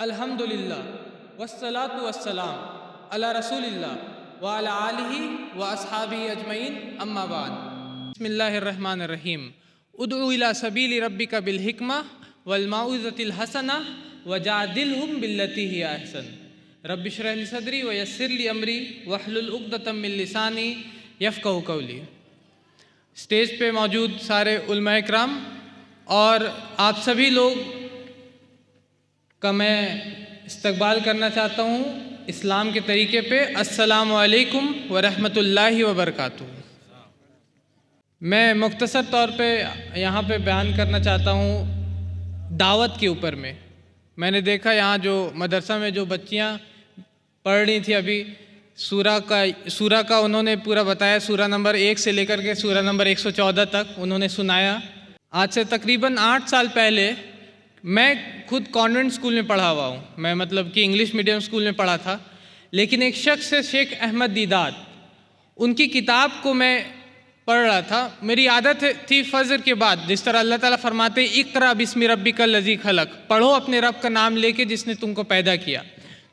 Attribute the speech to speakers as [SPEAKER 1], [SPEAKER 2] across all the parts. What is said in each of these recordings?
[SPEAKER 1] अल्हम्दुलिल्लाह वस्सलातु वस्सलाम अला रसूलिल्लाह व अला आलिहि व अस्हाबिहि अजमईन अम्मा बाद। बिस्मिल्लाहिर रहमानिर रहीम। उदउ इला सबीली रब्बिका बिल हिकमा वल मौइज़तिल हसना वजादिलहुम बिल्लती हिया अहसन। रब्बि इश्रह ली सदरी व यस्सिर ली अमरी वहलुल उक़दतम मिन लिसानी यफ़क़हू क़ौली। स्टेज पे मौजूद सारे उलमा इकराम और आप सभी लोग का मैं इस्तकबाल करना चाहता हूँ इस्लाम के तरीके पे। अस्सलामु अलैकुम व रहमतुल्लाहि व बरकातुहू। मैं मुख्तसर तौर पे यहाँ पे बयान करना चाहता हूँ दावत के ऊपर में। मैंने देखा यहाँ जो मदरसा में जो बच्चियाँ पढ़ रही थी अभी सूरा का उन्होंने पूरा बताया। सूरा नंबर 1 से लेकर के सूरा नंबर 114 तक उन्होंने सुनाया। आज से तकरीबन 8 साल पहले मैं खुद कॉन्वेंट स्कूल में पढ़ा हुआ हूँ। मैं मतलब कि इंग्लिश मीडियम स्कूल में पढ़ा था, लेकिन एक शख्स है शेख अहमद दीदात, उनकी किताब को मैं पढ़ रहा था। मेरी आदत थी फजर के बाद, जिस तरह अल्लाह ताला फरमाते इक़रा बिस्मि रब्बिकल लज़ी खलक, पढ़ो अपने रब का नाम लेके जिसने तुमको पैदा किया।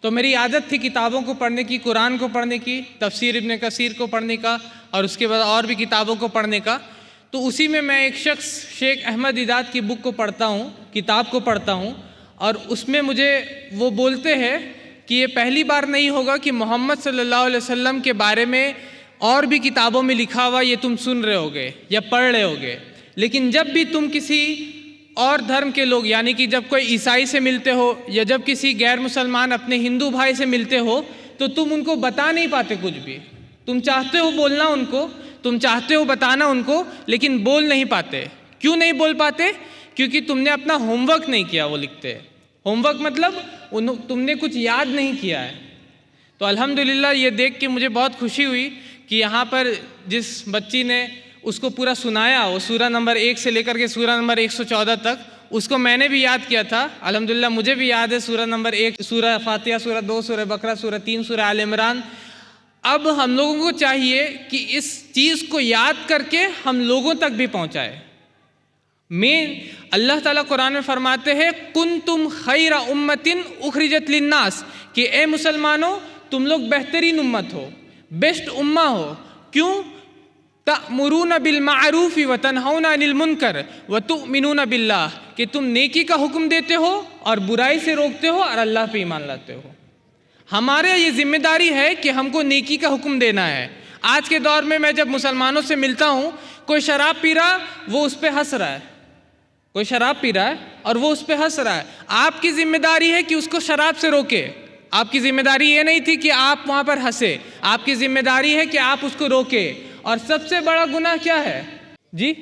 [SPEAKER 1] तो मेरी आदत थी किताबों को पढ़ने की, कुरान को पढ़ने की, तफसीर इब्न कसीर को पढ़ने का और उसके बाद और भी किताबों को पढ़ने का। तो उसी में मैं एक शख्स शेख अहमद दीदात की बुक को पढ़ता हूँ, किताब को पढ़ता हूँ, और उसमें मुझे वो बोलते हैं कि ये पहली बार नहीं होगा कि मोहम्मद सल्लल्लाहु अलैहि वसल्लम के बारे में और भी किताबों में लिखा हुआ ये तुम सुन रहे होगे या पढ़ रहे होगे, लेकिन जब भी तुम किसी और धर्म के लोग यानी कि जब कोई ईसाई से मिलते हो या जब किसी गैर मुसलमान अपने हिंदू भाई से मिलते हो तो तुम उनको बता नहीं पाते कुछ भी। तुम चाहते हो बोलना उनको, तुम चाहते हो बताना उनको, लेकिन बोल नहीं पाते। क्यों नहीं बोल पाते? क्योंकि तुमने अपना होमवर्क नहीं किया। वो लिखते हैं होमवर्क मतलब तुमने कुछ याद नहीं किया है। तो अल्हम्दुलिल्लाह ये देख के मुझे बहुत खुशी हुई कि यहाँ पर जिस बच्ची ने उसको पूरा सुनाया, वो सूरा नंबर 1 से लेकर के सूरा नंबर 114 तक, उसको मैंने भी याद किया था। अल्हम्दुलिल्लाह मुझे भी याद है सूरा नंबर 1 सूरा फातिहा, सूरा 2 सूरा बकरा, सूरा 3 सूरा आल इमरान। अब हम लोगों को चाहिए कि इस चीज़ को याद करके हम लोगों तक भी पहुँचाए। अल्लाह ताला कुरान में फरमाते हैं कुंतुम खैरा उम्मतिन उखरिजत लिन्नास, कि ए मुसलमानों तुम लोग बेहतरीन उम्मत हो, बेस्ट उम्मा हो। क्यों? तअमुरूना बिल मारूफी व तनहौना अनिल मुनकर व तुमिनूना बिल्लाह, कि तुम नेकी का हुक्म देते हो और बुराई से रोकते हो और अल्लाह पे ईमान लाते हो। हमारे ये जिम्मेदारी है कि हमको नेकी का हुक्म देना है। आज के दौर में मैं जब मुसलमानों से मिलता हूँ, कोई शराब पी रहा वो उस पर हंस रहा है, कोई शराब पी रहा है और वो उस पर हंस रहा है। आपकी जिम्मेदारी है कि उसको शराब से रोके। आपकी जिम्मेदारी ये नहीं थी कि आप वहाँ पर हंसे, आपकी जिम्मेदारी है कि आप उसको रोके। और सबसे बड़ा गुनाह क्या है जी?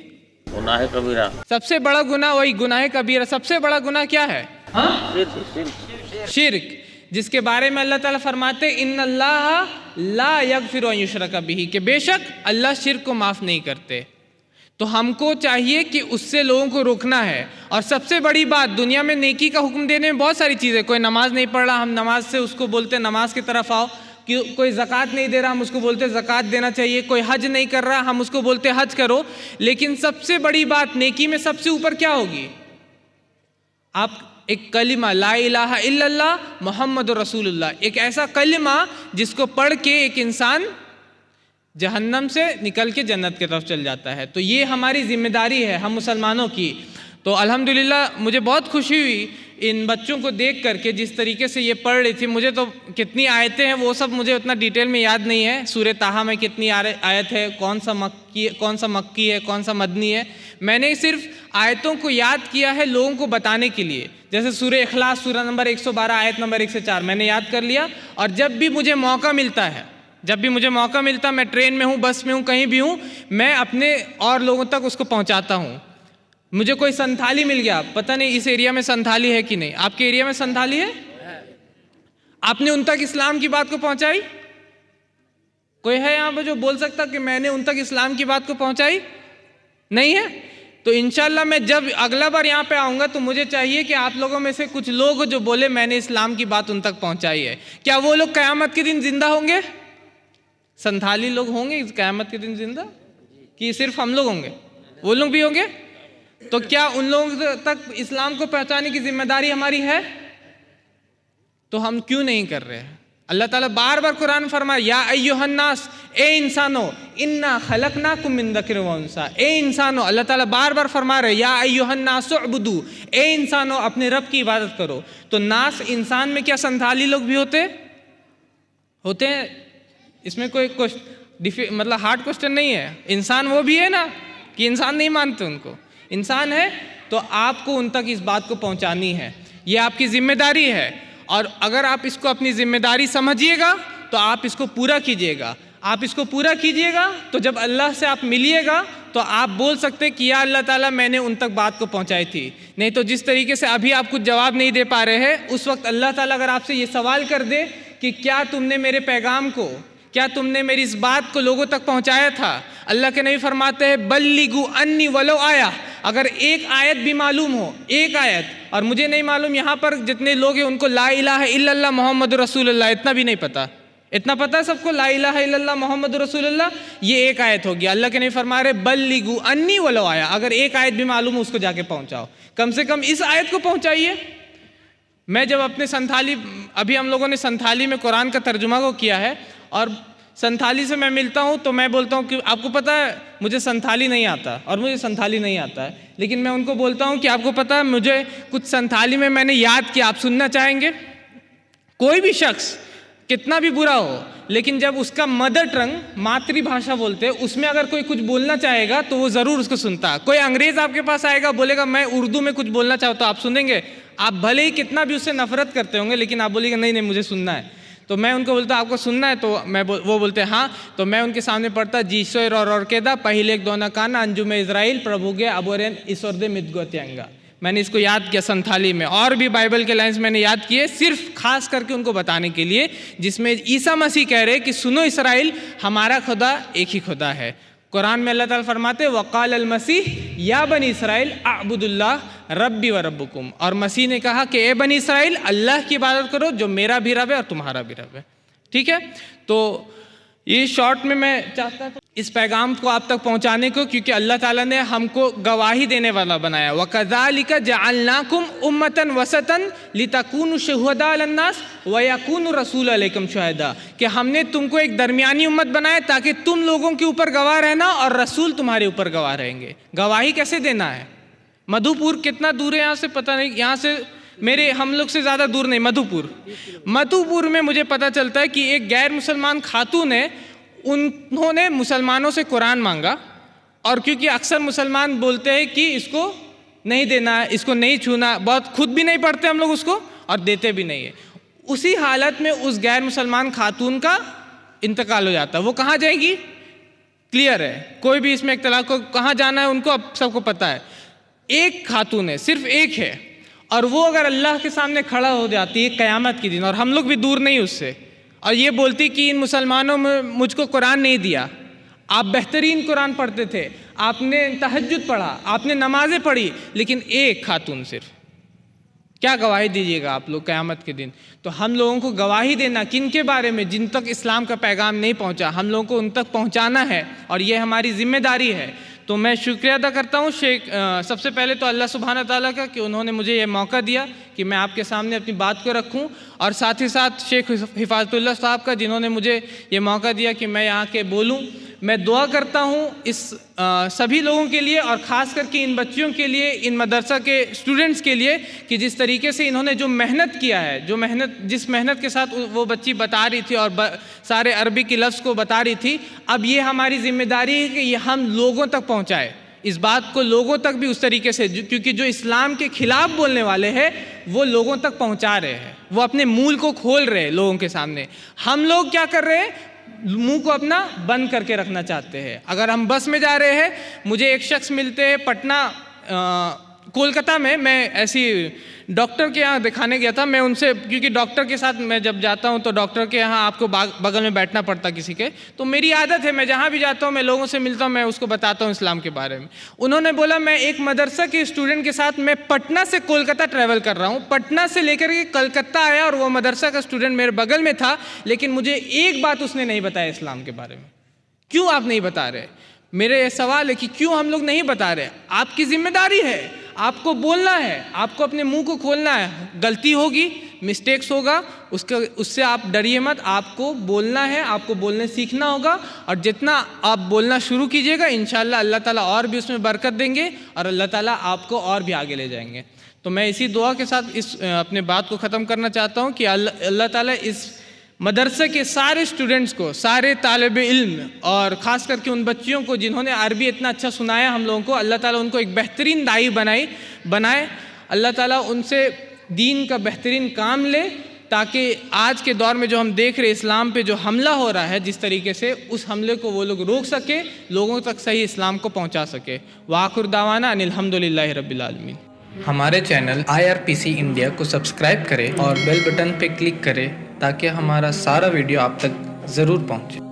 [SPEAKER 2] गुनाह कबीरा।
[SPEAKER 1] सबसे बड़ा गुनाह वही गुनाह कबीरा। सबसे बड़ा गुनाह क्या है? शिर्क, जिसके बारे में अल्लाह ताला फरमाते इन्नल्लाह ला यगफिरु अन युशरका बिही, कि बेशक अल्लाह शिर्क को माफ़ नहीं करते। तो हमको चाहिए कि उससे लोगों को रोकना है। और सबसे बड़ी बात, दुनिया में नेकी का हुक्म देने में बहुत सारी चीज़ें। कोई नमाज नहीं पढ़ रहा, हम नमाज से उसको बोलते नमाज की तरफ आओ। कोई ज़कात नहीं दे रहा, हम उसको बोलते ज़कात देना चाहिए। कोई हज नहीं कर रहा, हम उसको बोलते हज करो। लेकिन सबसे बड़ी बात नेकी में सबसे ऊपर क्या होगी? आप एक कलिमा ला इलाहा इल्लल्लाह मुहम्मदुर रसूलुल्लाह, एक ऐसा कलिमा जिसको पढ़ के एक इंसान जहन्नम से निकल के जन्नत की तरफ चल जाता है। तो ये हमारी जिम्मेदारी है हम मुसलमानों की। तो अल्हम्दुलिल्लाह मुझे बहुत खुशी हुई इन बच्चों को देख करके, जिस तरीके से ये पढ़ रही थी। मुझे तो कितनी आयतें हैं वो सब मुझे उतना डिटेल में याद नहीं है। सूरह ताहा में कितनी आयत है, कौन सा मक्की है, कौन सा मदनी है। मैंने सिर्फ आयतों को याद किया है लोगों को बताने के लिए। जैसे सूरह इखलास सूरा नंबर 112 आयत नंबर 1 से 4 मैंने याद कर लिया। और जब भी मुझे मौका मिलता, मैं ट्रेन में हूँ, बस में हूँ, कहीं भी हूँ, मैं अपने और लोगों तक उसको पहुँचाता हूँ। मुझे कोई संथाली मिल गया, पता नहीं इस एरिया में संथाली है कि नहीं। आपके एरिया में संथाली है? आपने उन तक इस्लाम की बात को पहुँचाई? कोई है यहाँ पर जो बोल सकता कि मैंने उन तक इस्लाम की बात को पहुँचाई? नहीं है? तो इंशाल्लाह मैं जब अगला बार यहाँ पे आऊँगा तो मुझे चाहिए कि आप लोगों में से कुछ लोग जो बोले मैंने इस्लाम की बात उन तक पहुँचाई है। क्या वो लोग क़यामत के दिन जिंदा होंगे? संथाली लोग होंगे क़यामत के दिन जिंदा, कि सिर्फ हम लोग होंगे? वो लोग भी होंगे। तो क्या उन लोगों तक इस्लाम को पहुँचाने की जिम्मेदारी हमारी है? तो हम क्यों नहीं कर रहे हैं? अल्लाह ताला बार बार कुरान में फरमाया, या अय्युहन्नास, ए इंसानो, इन्ना खलकनाकुम मिन ज़करिन व उन्सा। ए इंसानो, अल्लाह ताला बार बार फरमा रहे, या अय्युहन्नास उअबुदू, ए इंसानो अपने रब की इबादत करो। तो नास इंसान में क्या संथाली लोग भी होते हैं? इसमें कोई मतलब हार्ड क्वेश्चन नहीं है। इंसान वो भी है ना, कि इंसान नहीं मानते उनको, इंसान है। तो आपको उन तक इस बात को पहुंचानी है, ये आपकी जिम्मेदारी है। और अगर आप इसको अपनी जिम्मेदारी समझिएगा तो आप इसको पूरा कीजिएगा। आप इसको पूरा कीजिएगा तो जब अल्लाह से आप मिलिएगा तो आप बोल सकते कि या अल्लाह ताला मैंने उन तक बात को पहुंचाई थी। नहीं तो जिस तरीके से अभी आप कुछ जवाब नहीं दे पा रहे हैं, उस वक्त अल्लाह ताला अगर आपसे ये सवाल कर दे कि क्या तुमने मेरे पैगाम को, क्या तुमने मेरी इस बात को लोगों तक पहुंचाया था? अल्लाह के नबी फरमाते हैं, बल्लिगु अन्नी वलो आया। अगर एक आयत भी मालूम हो, एक आयत, और मुझे नहीं मालूम यहाँ पर जितने लोग हैं उनको ला इलाहा इल्लल्लाह मोहम्मद रसूलुल्लाह इतना भी नहीं पता। इतना पता है सबको, ला इलाहा इल्लल्लाह मोहम्मद रसूलुल्लाह, ये एक आयत होगी। अल्लाह के नबी फरमा रहे, बल्लिगु अन्नी वलो आया। अगर एक आयत भी मालूम हो उसको जाके पहुँचाओ, कम से कम इस आयत को पहुँचाइए। मैं जब अपने संथाली, अभी हम लोगों ने संथाली में कुरान का तर्जुमा को किया है, और संथाली से मैं मिलता हूँ तो मैं बोलता हूँ कि आपको पता है मुझे संथाली नहीं आता, और मुझे संथाली नहीं आता है, लेकिन मैं उनको बोलता हूँ कि आपको पता है मुझे कुछ संथाली में मैंने याद किया, आप सुनना चाहेंगे? कोई भी शख्स कितना भी बुरा हो, लेकिन जब उसका मदर टंग, मातृभाषा बोलते हैं, उसमें अगर कोई कुछ बोलना चाहेगा तो वो ज़रूर उसको सुनता है। कोई अंग्रेज़ आपके पास आएगा, बोलेगा मैं उर्दू में कुछ बोलना चाहता हूँ, आप सुनेंगे? आप भले ही कितना भी उससे नफरत करते होंगे, लेकिन आप बोलेंगे नहीं नहीं मुझे सुनना है। तो मैं उनको बोलता आपको सुनना है? तो वो बोलते हैं हाँ। तो मैं उनके सामने पढ़ता, जीसोर और केदा पहले एक दोना काना अंजुम इज़राइल प्रभुगे अबोरेन इसोरदे मिदगोत्यांगा। मैंने इसको याद किया संथाली में, और भी बाइबल के लाइन्स मैंने याद किए, सिर्फ खास करके उनको बताने के लिए, जिसमें ईसा मसीह कह रहे कि सुनो इसराइल, हमारा खुदा एक ही खुदा है। कुरान में अल्लाह ताला फरमाते वक़ाल अल मसीह या बनी इसराइल अअबुदुल्लाह रब्बी व रब्बुकुम। और मसीह ने कहा कि ए बनी इसराइल, अल्लाह की इबादत करो जो मेरा भी रब है और तुम्हारा भी रब है। ठीक है, तो ये शॉर्ट में मैं चाहता था इस पैगाम को आप तक पहुंचाने को, क्योंकि अल्लाह ताला ने हमको गवाही देने वाला बनाया। वकज़ालिका जअलनाकुम उम्मतन वसतन लितकूनु शुहदा अलन्नास व यकूनु रसूल अलैकुम शुहदा, कि हमने तुमको एक दरमियानी उम्मत बनाया ताकि तुम लोगों के ऊपर गवाह रहना और रसूल तुम्हारे ऊपर गवाह रहेंगे। गवाही कैसे देना है? मधुपुर कितना दूर है यहाँ से पता नहीं, यहाँ से मेरे हम लोग से ज़्यादा दूर नहीं। मधुपुर में मुझे पता चलता है कि एक गैर मुसलमान खातून है, उन्होंने मुसलमानों से कुरान मांगा, और क्योंकि अक्सर मुसलमान बोलते हैं कि इसको नहीं देना है, इसको नहीं छूना, बहुत खुद भी नहीं पढ़ते हम लोग उसको और देते भी नहीं है। उसी हालत में उस गैर मुसलमान खातून का इंतकाल हो जाता है। वो कहाँ जाएगी? क्लियर है, कोई भी इसमें इख्तिलाफ को कहाँ जाना है उनको अब सबको पता है। एक खातून है, सिर्फ एक है, और वो अगर अल्लाह के सामने खड़ा हो जाती है क़यामत के दिन, और हम लोग भी दूर नहीं उससे, और ये बोलती कि इन मुसलमानों में मुझको कुरान नहीं दिया, आप बेहतरीन कुरान पढ़ते थे, आपने तहज्जुद पढ़ा, आपने नमाजें पढ़ी, लेकिन एक खातून सिर्फ, क्या गवाही दीजिएगा आप लोग क़यामत के दिन? तो हम लोगों को गवाही देना किन के बारे में? जिन तक इस्लाम का पैगाम नहीं पहुंचा, हम लोगों को उन तक पहुंचाना है, और ये हमारी जिम्मेदारी है। तो मैं शुक्रिया अदा करता हूँ सबसे पहले तो अल्लाह सुब्हाना ताला का कि उन्होंने मुझे ये मौका दिया कि मैं आपके सामने अपनी बात को रखूँ, और साथ ही साथ शेख हिफाज़तुल्लाह साहब का, जिन्होंने मुझे ये मौका दिया कि मैं यहाँ के बोलूँ। मैं दुआ करता हूँ इस सभी लोगों के लिए, और ख़ास करके इन बच्चियों के लिए, इन मदरसा के स्टूडेंट्स के लिए, कि जिस तरीके से इन्होंने जो मेहनत किया है, जिस मेहनत के साथ वो बच्ची बता रही थी और सारे अरबी के लफ्ज़ को बता रही थी, अब ये हमारी ज़िम्मेदारी है कि ये हम लोगों तक पहुँचाए इस बात को, लोगों तक भी उस तरीके से, क्योंकि जो इस्लाम के ख़िलाफ़ बोलने वाले हैं वो लोगों तक पहुँचा रहे हैं, वो अपने मूल को खोल रहे हैं लोगों के सामने। हम लोग क्या कर रहे हैं? मुंह को अपना बंद करके रखना चाहते हैं। अगर हम बस में जा रहे हैं, मुझे एक शख्स मिलते हैं पटना कोलकाता में, मैं ऐसी डॉक्टर के यहाँ दिखाने गया था। मैं उनसे, क्योंकि डॉक्टर के साथ मैं जब जाता हूँ तो डॉक्टर के यहाँ आपको बगल में बैठना पड़ता किसी के, तो मेरी आदत है मैं जहाँ भी जाता हूँ मैं लोगों से मिलता हूँ, मैं उसको बताता हूँ इस्लाम के बारे में। उन्होंने बोला मैं एक मदरसा के स्टूडेंट के साथ मैं पटना से कोलकाता ट्रैवल कर रहा हूँ, पटना से लेकर के कलकत्ता आया, और वो मदरसा का स्टूडेंट मेरे बगल में था, लेकिन मुझे एक बात उसने नहीं बताया इस्लाम के बारे में। क्यों आप नहीं बता रहे? मेरे ये सवाल है कि क्यों हम लोग नहीं बता रहे? आपकी जिम्मेदारी है, आपको बोलना है, आपको अपने मुंह को खोलना है। गलती होगी मिस्टेक्स होगा, उससे आप डरिए मत। आपको बोलना है, आपको बोलने सीखना होगा, और जितना आप बोलना शुरू कीजिएगा इंशाअल्लाह अल्लाह ताला और भी उसमें बरकत देंगे और अल्लाह ताला आपको और भी आगे ले जाएंगे। तो मैं इसी दुआ के साथ इस अपने बात को ख़त्म करना चाहता हूँ कि अल्लाह ताला इस मदरसे के सारे स्टूडेंट्स को, सारे तालिब इल्म और ख़ास करके उन बच्चियों को जिन्होंने अरबी इतना अच्छा सुनाया हम लोगों को, अल्लाह ताला उनको एक बेहतरीन दाई बनाए। अल्लाह ताला उनसे दीन का बेहतरीन काम ले, ताकि आज के दौर में जो हम देख रहे इस्लाम पे जो हमला हो रहा है जिस तरीके से, उस हमले को वो लोग रोक सके, लोगों तक सही इस्लाम को पहुँचा सके। वाखिर दावाना अनिल हम्दुलिल्लाहि रब्बिल आलमीन। हमारे चैनल IRPC इंडिया को सब्सक्राइब करें और बेल बटन पे क्लिक करें ताकि हमारा सारा वीडियो आप तक ज़रूर पहुँचे।